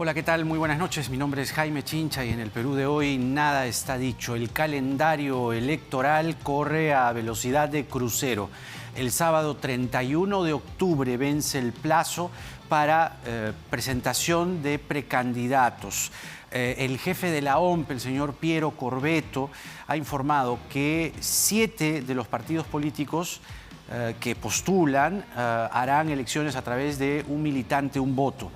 Hola, ¿qué tal? Muy buenas noches. Mi nombre es Jaime Chincha y en el Perú de hoy nada está dicho. El calendario electoral corre a velocidad de crucero. El sábado 31 de octubre vence el plazo para presentación de precandidatos. El jefe de la OMP, el señor Piero Corvetto, ha informado que 7 de los partidos políticos que postulan harán elecciones a través de un militante, un voto.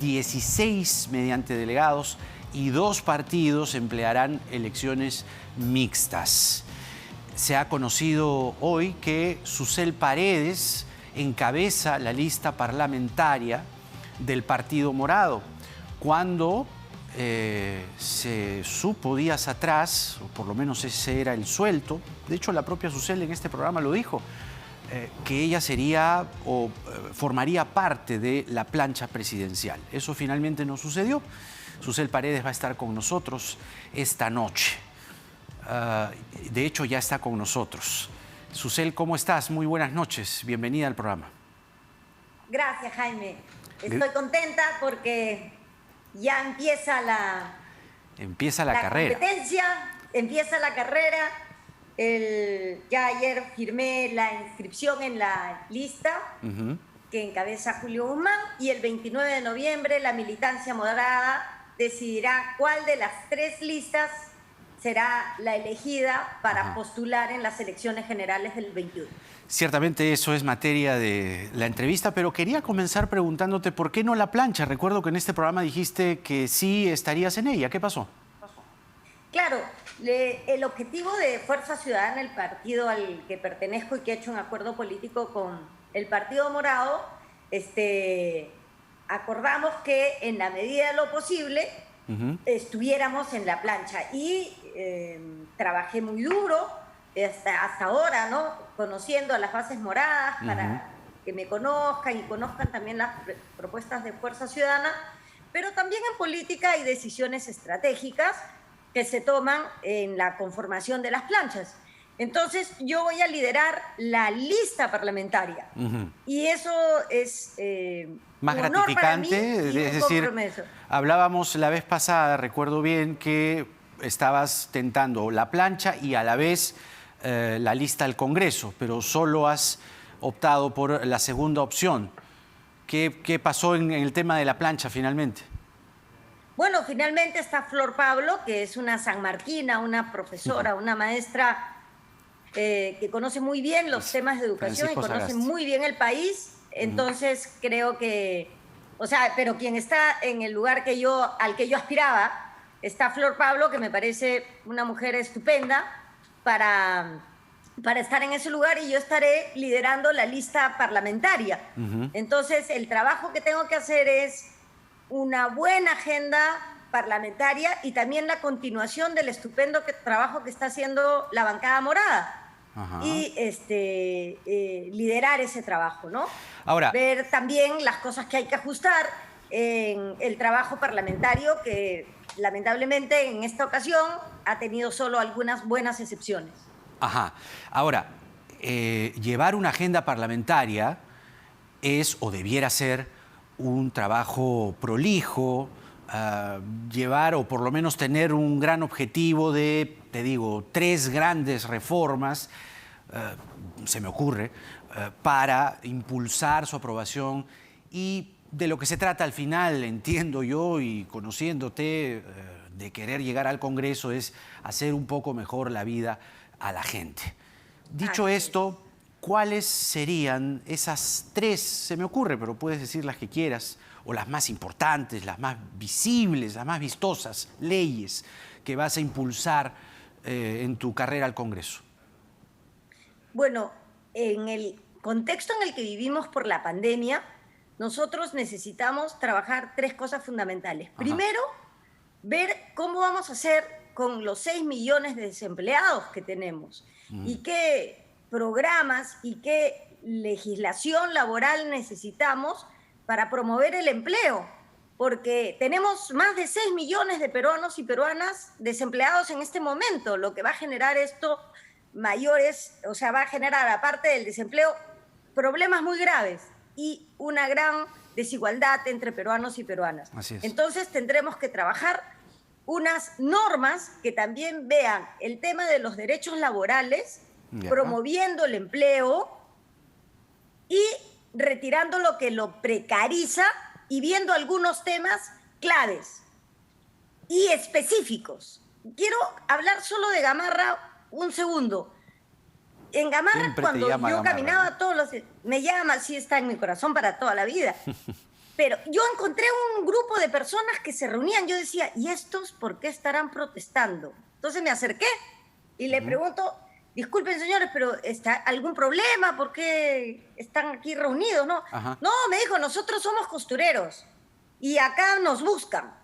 16 mediante delegados y 2 partidos emplearán elecciones mixtas. Se ha conocido hoy que Susel Paredes encabeza la lista parlamentaria del Partido Morado. Cuando se supo días atrás, o por lo menos ese era el suelto, de hecho la propia Susel en este programa lo dijo, que ella sería o formaría parte de la plancha presidencial. Eso finalmente no sucedió. Susel Paredes va a estar con nosotros esta noche. De hecho, ya está con nosotros. Susel, ¿cómo estás? Muy buenas noches. Bienvenida al programa. Gracias, Jaime. Estoy contenta porque ya empieza la carrera. Competencia, empieza la carrera. Ya ayer firmé la inscripción en la lista que encabeza Julio Guzmán y el 29 de noviembre la militancia morada decidirá cuál de las 3 listas será la elegida para postular en las elecciones generales del 21. Ciertamente eso es materia de la entrevista, pero quería comenzar preguntándote por qué no la plancha. Recuerdo que en este programa dijiste que sí estarías en ella. ¿Qué pasó? Claro, el objetivo de Fuerza Ciudadana, el partido al que pertenezco y que he hecho un acuerdo político con el Partido Morado, acordamos que en la medida de lo posible estuviéramos en la plancha y trabajé muy duro hasta ahora, ¿no? Conociendo a las bases moradas para que me conozcan y conozcan también las propuestas de Fuerza Ciudadana, pero también en política hay decisiones estratégicas que se toman en la conformación de las planchas. Entonces, yo voy a liderar la lista parlamentaria. Y eso es más un honor gratificante, para mí y es un decir, compromiso. Hablábamos la vez pasada, recuerdo bien, que estabas tentando la plancha y a la vez la lista al Congreso, pero solo has optado por la segunda opción. ¿Qué pasó en el tema de la plancha finalmente? Bueno, finalmente está Flor Pablo, que es una sanmarquina, una profesora, una maestra que conoce muy bien los temas de educación y conoce muy bien el país. Entonces creo que, pero quien está en el lugar al que yo aspiraba, está Flor Pablo, que me parece una mujer estupenda para estar en ese lugar, y yo estaré liderando la lista parlamentaria. Entonces el trabajo que tengo que hacer es una buena agenda parlamentaria y también la continuación del estupendo trabajo que está haciendo la bancada morada. Y liderar ese trabajo, ¿no? Ahora, ver también las cosas que hay que ajustar en el trabajo parlamentario, que lamentablemente en esta ocasión ha tenido solo algunas buenas excepciones. Ahora, llevar una agenda parlamentaria es o debiera ser un trabajo prolijo, llevar o por lo menos tener un gran objetivo de, 3 grandes reformas, se me ocurre, para impulsar su aprobación. Y de lo que se trata al final, entiendo yo y conociéndote, de querer llegar al Congreso, es hacer un poco mejor la vida a la gente. Dicho esto, ¿cuáles serían esas 3, se me ocurre, pero puedes decir las que quieras, o las más importantes, las más visibles, las más vistosas, leyes que vas a impulsar en tu carrera al Congreso? Bueno, en el contexto en el que vivimos por la pandemia, nosotros necesitamos trabajar 3 cosas fundamentales. Primero, ver cómo vamos a hacer con los 6 millones de desempleados que tenemos y qué programas y qué legislación laboral necesitamos para promover el empleo, porque tenemos más de 6 millones de peruanos y peruanas desempleados en este momento. Lo que va a generar esto va a generar, aparte del desempleo, problemas muy graves y una gran desigualdad entre peruanos y peruanas. Así es. Entonces tendremos que trabajar unas normas que también vean el tema de los derechos laborales, promoviendo el empleo y retirando lo que lo precariza y viendo algunos temas claves y específicos. Quiero hablar solo de Gamarra un segundo. En Gamarra, Siempre cuando yo Gamarra, caminaba ¿no? todos los... Me llama, sí está en mi corazón para toda la vida. Pero yo encontré un grupo de personas que se reunían. Yo decía, ¿y estos por qué estarán protestando? Entonces me acerqué y le pregunto, disculpen señores, pero ¿está algún problema? ¿Por qué están aquí reunidos? No, no, me dijo, nosotros somos costureros y acá nos buscan.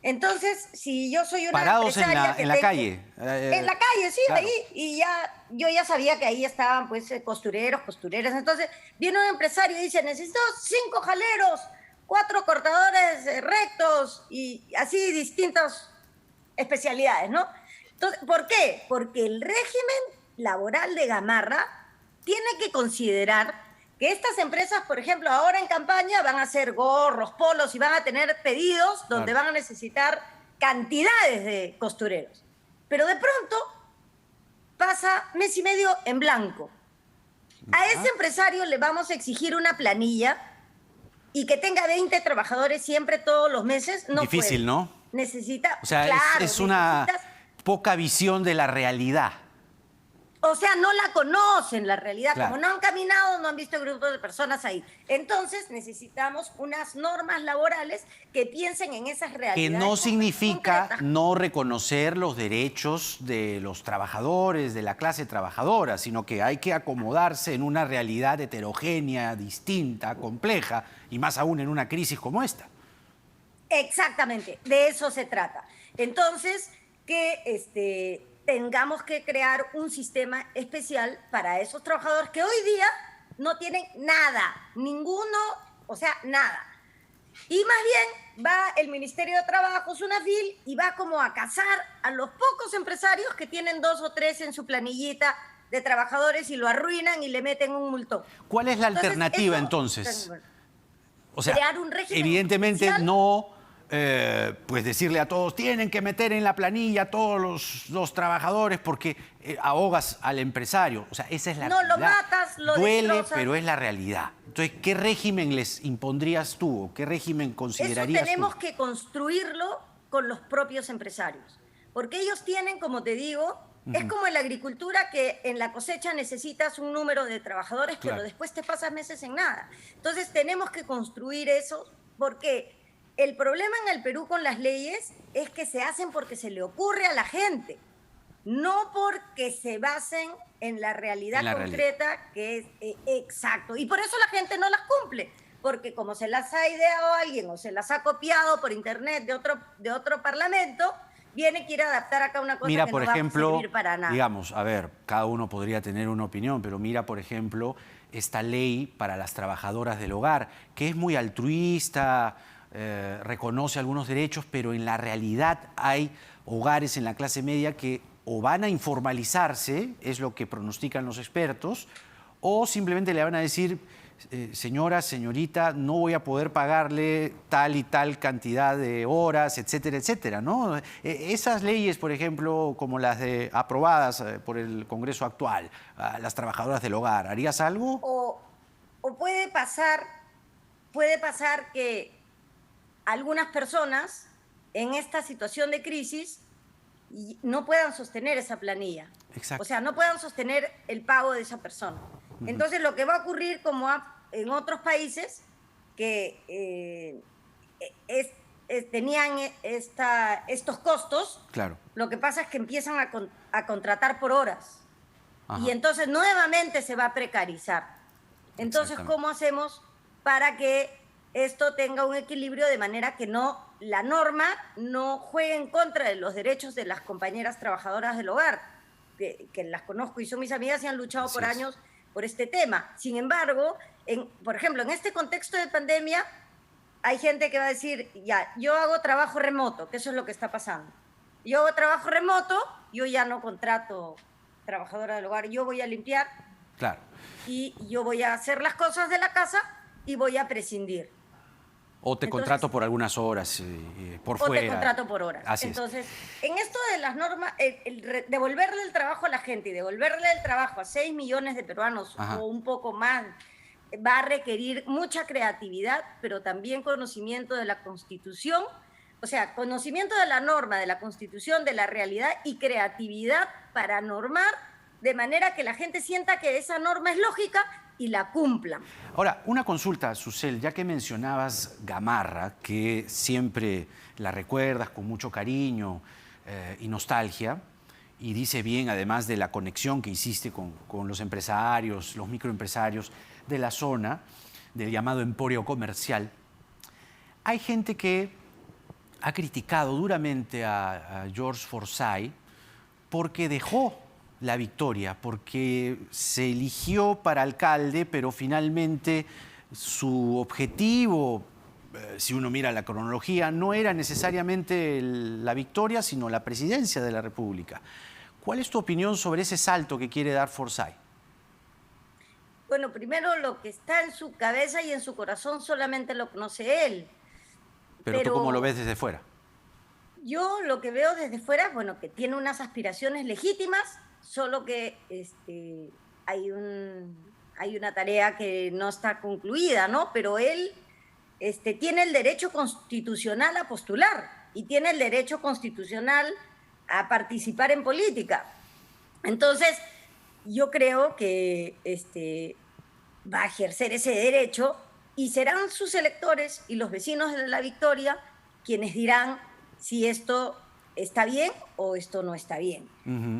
Entonces, si yo soy una parados empresaria en la calle. En la calle, sí, claro. ahí. Y yo ya sabía que ahí estaban pues costureros, costureras. Entonces, viene un empresario y dice, necesito 5 jaleros, 4 cortadores rectos y así distintas especialidades, ¿no? Entonces, ¿por qué? Porque el régimen laboral de Gamarra tiene que considerar que estas empresas, por ejemplo, ahora en campaña van a hacer gorros, polos y van a tener pedidos donde van a necesitar cantidades de costureros. Pero de pronto pasa mes y medio en blanco. A ese empresario le vamos a exigir una planilla y que tenga 20 trabajadores siempre todos los meses. No difícil, puede. ¿no? Necesita, o sea, claro, es una poca visión de la realidad. O sea, no la conocen la realidad. Claro. Como no han caminado, no han visto grupos de personas ahí. Entonces necesitamos unas normas laborales que piensen en esas realidades. Que no significa concretas. no reconocer los derechos de los trabajadores, de la clase trabajadora, sino que hay que acomodarse en una realidad heterogénea, distinta, compleja, y más aún en una crisis como esta. Exactamente, de eso se trata. Entonces, que tengamos que crear un sistema especial para esos trabajadores que hoy día no tienen nada, ninguno, o sea, nada. Y más bien va el Ministerio de Trabajo, SUNAFIL, y va como a cazar a los pocos empresarios que tienen 2 o 3 en su planillita de trabajadores y lo arruinan y le meten un multón. ¿Cuál es la alternativa entonces? O sea, crear un régimen evidentemente especial. no pues decirle a todos, tienen que meter en la planilla a todos los trabajadores porque ahogas al empresario. O sea, esa es la No, realidad. lo matas, lo duele, destrozas. pero es la realidad. Entonces, ¿qué régimen les impondrías tú o qué régimen considerarías Eso tenemos tú? que construirlo con los propios empresarios. Porque ellos tienen, como te digo, es como en la agricultura que en la cosecha necesitas un número de trabajadores, Claro. pero después te pasas meses en nada. Entonces tenemos que construir eso porque el problema en el Perú con las leyes es que se hacen porque se le ocurre a la gente, no porque se basen en la realidad concreta, que es exacto. Y por eso la gente no las cumple, porque como se las ha ideado alguien o se las ha copiado por internet de otro parlamento, viene, quiere adaptar acá una cosa Mira, que por no ejemplo, va a servir para nada. digamos, a ver, cada uno podría tener una opinión, pero mira, por ejemplo, esta ley para las trabajadoras del hogar, que es muy altruista, reconoce algunos derechos, pero en la realidad hay hogares en la clase media que o van a informalizarse, es lo que pronostican los expertos, o simplemente le van a decir, señora, señorita, no voy a poder pagarle tal y tal cantidad de horas, etcétera, etcétera, ¿no? Esas leyes, por ejemplo, como las aprobadas por el Congreso actual, a las trabajadoras del hogar, ¿harías algo? O puede pasar que algunas personas en esta situación de crisis no puedan sostener esa planilla. Exacto. O sea, no puedan sostener el pago de esa persona. Entonces, lo que va a ocurrir, como en otros países que tenían estos costos, Claro. lo que pasa es que empiezan a contratar por horas. Ajá. Y entonces nuevamente se va a precarizar. Entonces, ¿cómo hacemos para que esto tenga un equilibrio de manera que la norma no juegue en contra de los derechos de las compañeras trabajadoras del hogar, que las conozco y son mis amigas y han luchado por años por este tema? Sin embargo, por ejemplo, en este contexto de pandemia, hay gente que va a decir, ya, yo hago trabajo remoto, que eso es lo que está pasando. Yo hago trabajo remoto, yo ya no contrato trabajadora del hogar, yo voy a limpiar. Claro. Y yo voy a hacer las cosas de la casa y voy a prescindir. O te contrato por algunas horas, por fuera. O te contrato por horas. Así Entonces, en esto de las normas, devolverle el trabajo a la gente y devolverle el trabajo a 6 millones de peruanos o un poco más, va a requerir mucha creatividad, pero también conocimiento de la Constitución, o sea, conocimiento de la norma, de la Constitución, de la realidad y creatividad para normar de manera que la gente sienta que esa norma es lógica y la cumplan. Ahora, una consulta, Susel, ya que mencionabas Gamarra, que siempre la recuerdas con mucho cariño y nostalgia, y dice bien, además de la conexión que hiciste con los empresarios, los microempresarios de la zona, del llamado emporio comercial, hay gente que ha criticado duramente a George Forsyth porque dejó la victoria, porque se eligió para alcalde, pero finalmente su objetivo, si uno mira la cronología, no era necesariamente la victoria, sino la presidencia de la República. ¿Cuál es tu opinión sobre ese salto que quiere dar Forsyth? Bueno, primero lo que está en su cabeza y en su corazón solamente lo conoce él. Pero ¿tú cómo lo ves desde fuera? Yo lo que veo desde fuera, bueno, que tiene unas aspiraciones legítimas, solo que hay una tarea que no está concluida, ¿no? Pero él tiene el derecho constitucional a postular y tiene el derecho constitucional a participar en política. Entonces, yo creo que va a ejercer ese derecho y serán sus electores y los vecinos de La Victoria quienes dirán si esto está bien o esto no está bien.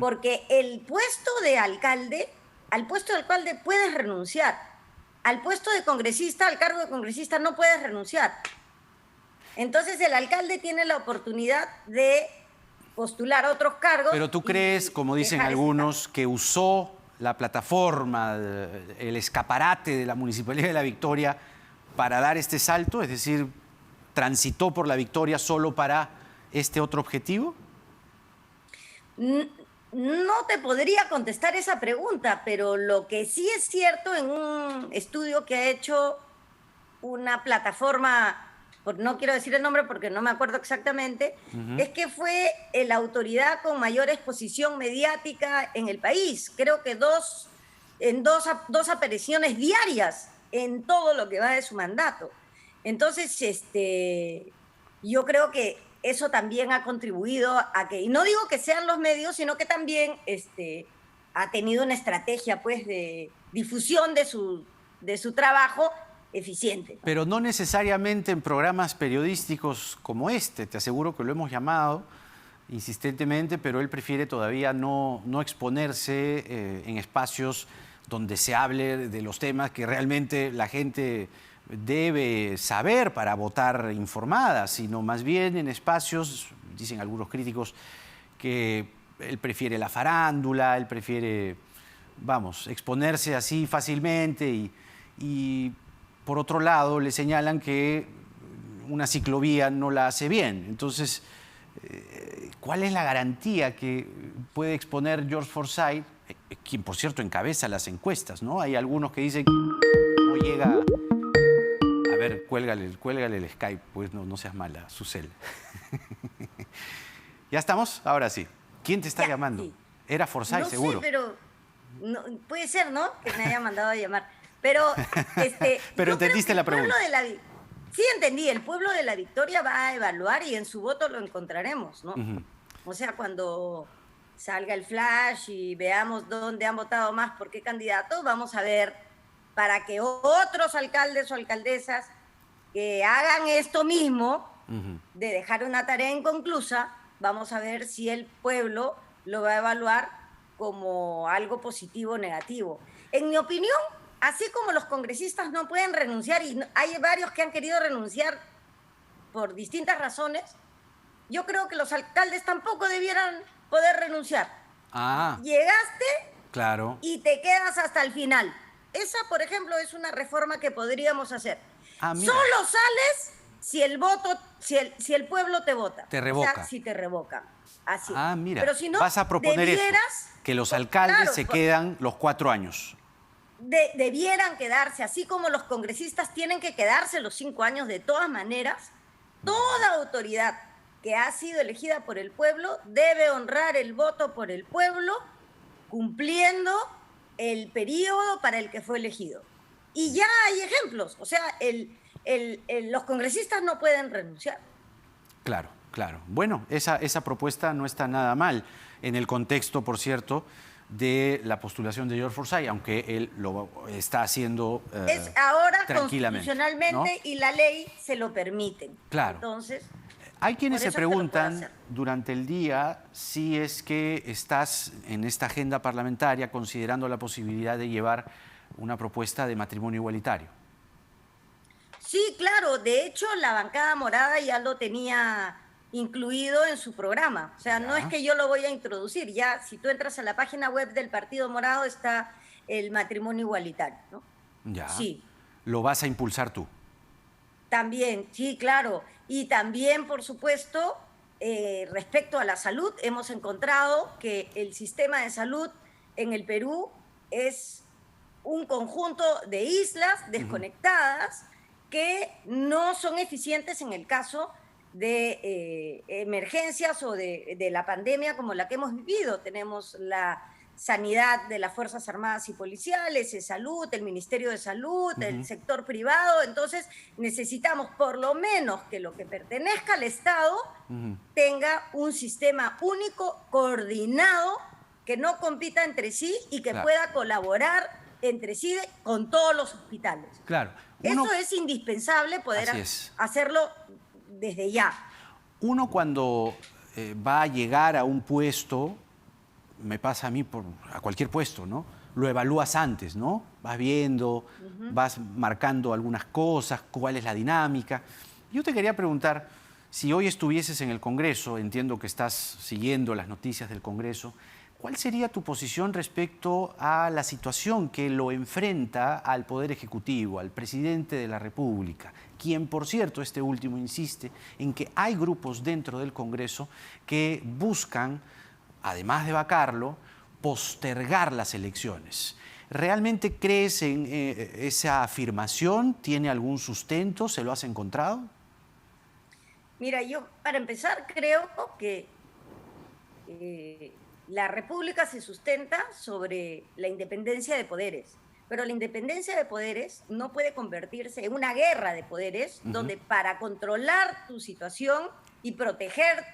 Porque el puesto de alcalde, al puesto de alcalde puedes renunciar. Al puesto de congresista, al cargo de congresista no puedes renunciar. Entonces el alcalde tiene la oportunidad de postular a otros cargos. Pero tú crees, como dicen algunos, que usó la plataforma, el escaparate de la Municipalidad de La Victoria para dar este salto, es decir, transitó por La Victoria solo para este otro objetivo? No te podría contestar esa pregunta, pero lo que sí es cierto en un estudio que ha hecho una plataforma, no quiero decir el nombre porque no me acuerdo exactamente, es que fue la autoridad con mayor exposición mediática en el país. Creo que dos apariciones diarias en todo lo que va de su mandato. Entonces, yo creo que eso también ha contribuido a que, y no digo que sean los medios, sino que también ha tenido una estrategia pues, de difusión de su trabajo eficiente. Pero no necesariamente en programas periodísticos como este. Te aseguro que lo hemos llamado insistentemente, pero él prefiere todavía no exponerse en espacios donde se hable de los temas que realmente la gente debe saber para votar informada, sino más bien en espacios, dicen algunos críticos, que él prefiere la farándula, él prefiere, exponerse así fácilmente y por otro lado le señalan que una ciclovía no la hace bien. Entonces, ¿cuál es la garantía que puede exponer George Forsyth, quien por cierto encabeza las encuestas, ¿no? Hay algunos que dicen que no llega... A ver, cuélgale el Skype, pues no seas mala, Susel. ¿Ya estamos? Ahora sí. ¿Quién te está llamando? Sí. Era Forsyth, no seguro. No sé, pero puede ser, ¿no? Que me haya mandado a llamar. Pero, pero entendiste la pregunta. Sí, entendí. El pueblo de La Victoria va a evaluar y en su voto lo encontraremos, ¿no? O sea, cuando salga el flash y veamos dónde han votado más por qué candidato, vamos a ver para que otros alcaldes o alcaldesas que hagan esto mismo, de dejar una tarea inconclusa, vamos a ver si el pueblo lo va a evaluar como algo positivo o negativo. En mi opinión, así como los congresistas no pueden renunciar, y hay varios que han querido renunciar por distintas razones, yo creo que los alcaldes tampoco debieran poder renunciar. Llegaste claro. Y te quedas hasta el final. Esa, por ejemplo, es una reforma que podríamos hacer. Solo sales si el pueblo te vota. Te revoca. O sea, si te revoca. Así. Mira, pero si no, vas a proponer eso, que los alcaldes se quedan los 4 años. debieran quedarse, así como los congresistas tienen que quedarse los 5 años de todas maneras. Toda autoridad que ha sido elegida por el pueblo debe honrar el voto por el pueblo, cumpliendo el periodo para el que fue elegido. Y ya hay ejemplos, o sea, los congresistas no pueden renunciar. Claro, claro. Bueno, esa propuesta no está nada mal en el contexto, por cierto, de la postulación de George Forsyth, aunque él lo está haciendo es ahora tranquilamente, constitucionalmente, ¿no? Y la ley se lo permite. Claro. Entonces, hay quienes se preguntan durante el día si es que estás en esta agenda parlamentaria considerando la posibilidad de llevar una propuesta de matrimonio igualitario. Sí, claro. De hecho, la bancada morada ya lo tenía incluido en su programa. O sea, no es que yo lo voy a introducir. Ya, si tú entras a la página web del Partido Morado, está el matrimonio igualitario, ¿no? Ya. Sí. ¿Lo vas a impulsar tú? También, sí, claro. Y también, por supuesto, respecto a la salud, hemos encontrado que el sistema de salud en el Perú es un conjunto de islas desconectadas que no son eficientes en el caso de emergencias o de la pandemia como la que hemos vivido. Tenemos la sanidad de las Fuerzas Armadas y Policiales, salud, el Ministerio de Salud, el sector privado. Entonces necesitamos por lo menos que lo que pertenezca al Estado tenga un sistema único, coordinado, que no compita entre sí y que pueda colaborar entre sí con todos los hospitales. Claro. Eso es indispensable poder hacerlo desde ya. Uno cuando va a llegar a un puesto, me pasa a mí a cualquier puesto, ¿no? Lo evalúas antes, ¿no? Vas viendo, vas marcando algunas cosas, cuál es la dinámica. Yo te quería preguntar, si hoy estuvieses en el Congreso, entiendo que estás siguiendo las noticias del Congreso, ¿cuál sería tu posición respecto a la situación que lo enfrenta al Poder Ejecutivo, al presidente de la República, quien, por cierto, este último insiste en que hay grupos dentro del Congreso que buscan, además de vacarlo, postergar las elecciones? ¿Realmente crees en esa afirmación? ¿Tiene algún sustento? ¿Se lo has encontrado? Mira, yo, para empezar, creo que la República se sustenta sobre la independencia de poderes, pero la independencia de poderes no puede convertirse en una guerra de poderes donde para controlar tu situación y proteger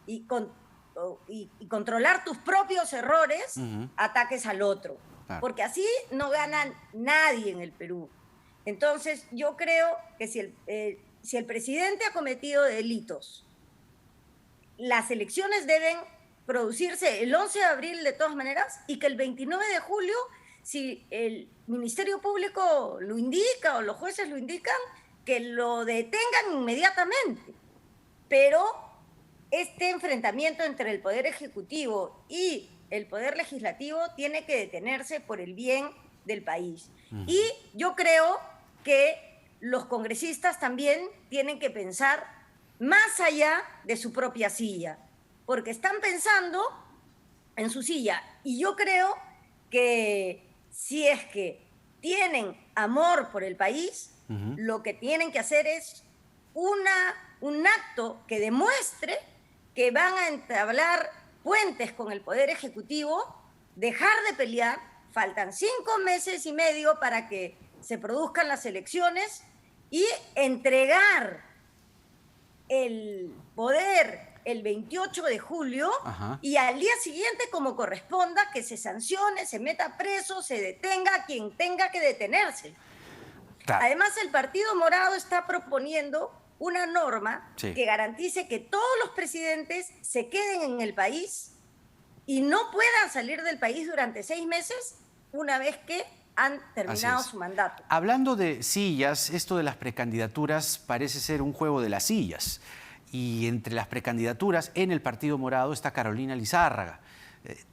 y controlar tus propios errores, ataques al otro. Porque así no gana nadie en el Perú. Entonces, yo creo que si el presidente ha cometido delitos, las elecciones deben producirse el 11 de abril de todas maneras y que el 29 de julio, si el Ministerio Público lo indica o los jueces lo indican, que lo detengan inmediatamente. Pero este enfrentamiento entre el Poder Ejecutivo y el Poder Legislativo tiene que detenerse por el bien del país. Y yo creo que los congresistas también tienen que pensar más allá de su propia silla, porque están pensando en su silla. Y yo creo que si es que tienen amor por el país, lo que tienen que hacer es un acto que demuestre que van a entablar puentes con el Poder Ejecutivo, dejar de pelear. Faltan 5 meses y medio para que se produzcan las elecciones y entregar el poder el 28 de julio y al día siguiente, como corresponda, que se sancione, se meta preso, se detenga a quien tenga que detenerse. Claro. Además, el Partido Morado está proponiendo una norma que garantice que todos los presidentes se queden en el país y no puedan salir del país durante 6 meses una vez que han terminado su mandato. Hablando de sillas, esto de las precandidaturas parece ser un juego de las sillas. Y entre las precandidaturas en el Partido Morado está Carolina Lizárraga.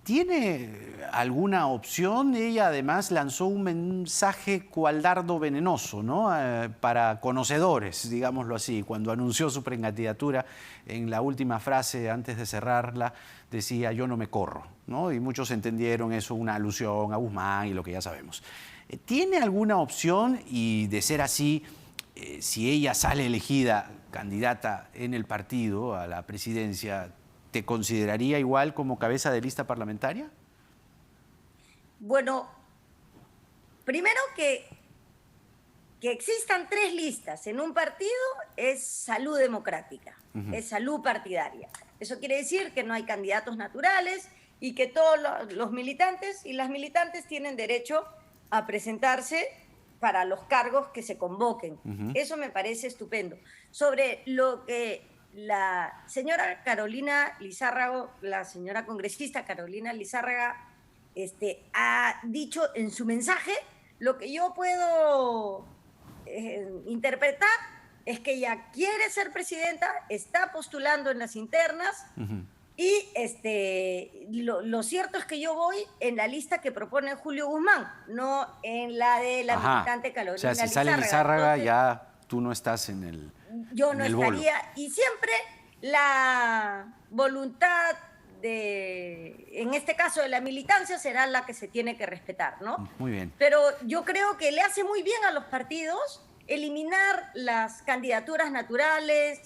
¿Tiene alguna opción? Ella además lanzó un mensaje cual dardo venenoso, ¿no? Para conocedores, digámoslo así. Cuando anunció su precandidatura, en la última frase, antes de cerrarla, decía: yo no me corro, ¿no? Y muchos entendieron eso una alusión a Guzmán y lo que ya sabemos. ¿Tiene alguna opción? Y de ser así, si ella sale elegida candidata en el partido a la presidencia, ¿te consideraría igual como cabeza de lista parlamentaria? Bueno, primero que existan 3 listas en un partido es salud democrática, es salud partidaria. Eso quiere decir que no hay candidatos naturales y que todos los militantes y las militantes tienen derecho a presentarse para los cargos que se convoquen. Eso me parece estupendo. Sobre lo que la señora Carolina Lizárraga, la señora congresista Carolina Lizárraga, ha dicho en su mensaje, lo que yo puedo interpretar es que ella quiere ser presidenta, está postulando en las internas y lo cierto es que yo voy en la lista que propone Julio Guzmán, no en la de la militante Carolina Lizárraga. O sea, si sale Lizárraga, ya tú no estás en el yo no estaría, bolo. y siempre la voluntad en este caso de la militancia, será la que se tiene que respetar, ¿no? Muy bien. Pero yo creo que le hace muy bien a los partidos eliminar las candidaturas naturales,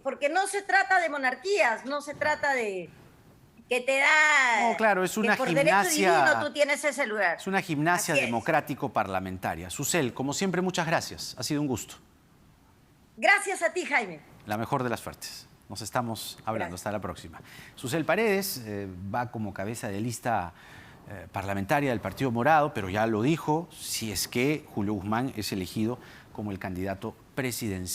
porque no se trata de monarquías, no se trata de que te da... No, claro, es una por gimnasia... derecho divino tú tienes ese lugar. Es una gimnasia democrático-parlamentaria. Susel, como siempre, muchas gracias. Ha sido un gusto. Gracias a ti, Jaime. La mejor de las suertes. Nos estamos hablando. Gracias. Hasta la próxima. Susel Paredes va como cabeza de lista parlamentaria del Partido Morado, pero ya lo dijo, si es que Julio Guzmán es elegido como el candidato presidencial.